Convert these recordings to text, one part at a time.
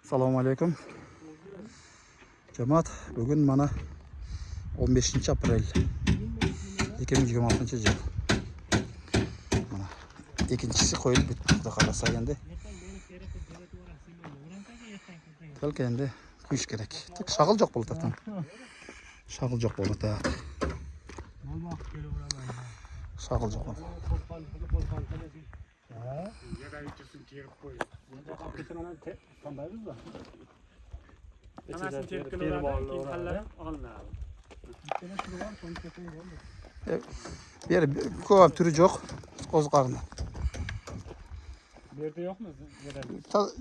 Assalomu alaykum. Jamoat, bugun mana 15-aprel 2026-yil. Mana ikkinchisi qo'yilib bitdi, xudo xolasa endi. Balki endi quyish kerak. Tek shag'il jo'q bo'ldi taqdan. Shag'il jo'q bo'ldi ta. Shag'il jo'q bo'ldi. Anasını terk kılıyorlar, keyin hallar olinadi. Bir ko'p turi jo'q, qo'zg'ardi. Bu yerda yo'qmi?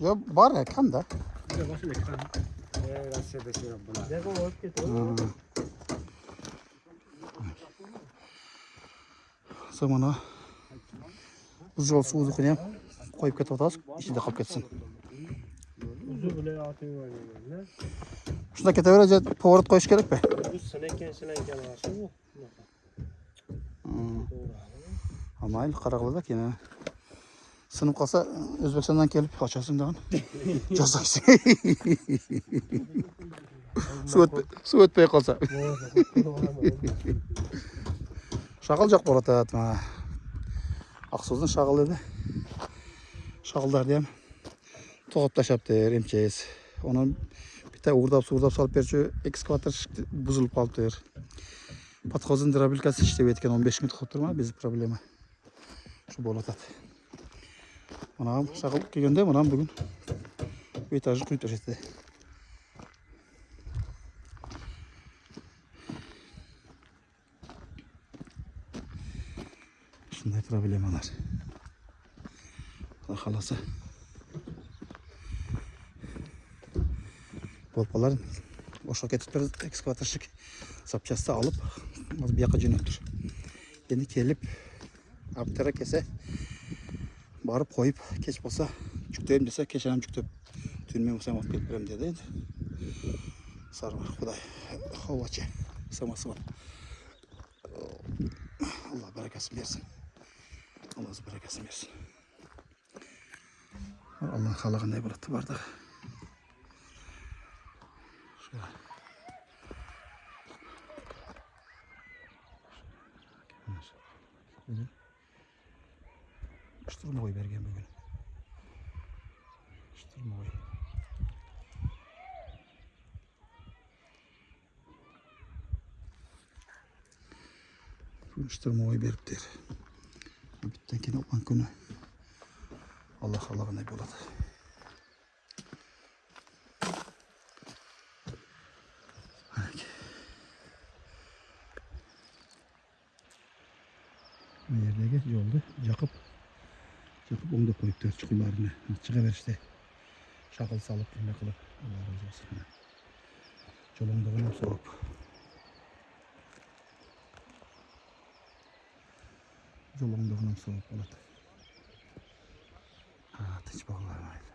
Yo'q, bor ekan-da. Juda boshida ekan. Rossiyada shu yo'q bular. Jago olib ketdi. Mana buzol suvini ham qo'yib ketamiz, ichida qolib ketsin. Shunda ketaveradi, pоворot qo'yish kerak-ku. Bu sinaykan mana bu. Mayli, qaraqlarda keyin sinib qolsa O'zbekistondan kelib ochasing degan. Jasaysiz. Suv o'tmay qolsa. Shag'il jo'q bo'ladi mana. Aqso'zning shag'il edi. Shag'illarni ham to'g'ib tashlabdi MCS. Uni bitta o'rdab solib berchi ekskavator buzilib qoldi. Podxozin drabilkasi ishlab ketgan 15 kun qolib turma, biz problema. Shu bo'ladi. Mana shag'il kelganda mana bugun bu etajni quyib tashladi. Shunday problemalar. Xudo xolasa. Bolpalar boshqa ketib turib ekskavatorshik sapchasida olib bu yoqqa jo'natdi. Endi kelib aptara kelsa borib qo'yib kech bo'lsa juktayim desa kechanam juktib tunmay bo'lsam olib kelib beraman dedi endi. Sarvar Xudoy havochi samoson. Alloh barakasini bersin. Alloh barakasini bersin. Allah xalqiday bo'ladi barda. Shturmoy bergan bugun. Shturmoy. Shturmoy beribdi. Bittan keyin o'tgan kuni Alloh xalqiday bo'ladi. Bu yerdagi yo'lni yoqib o'ngda qo'yibdi chuqurlarni chiqaverishdi. Shag'il solib nima qilib Alloh rozi bo'lsin. Yo'lingda ham so'rab. Yo'lingda ham so'rab bo'ladi. Ha, tinch bog'lar mayli.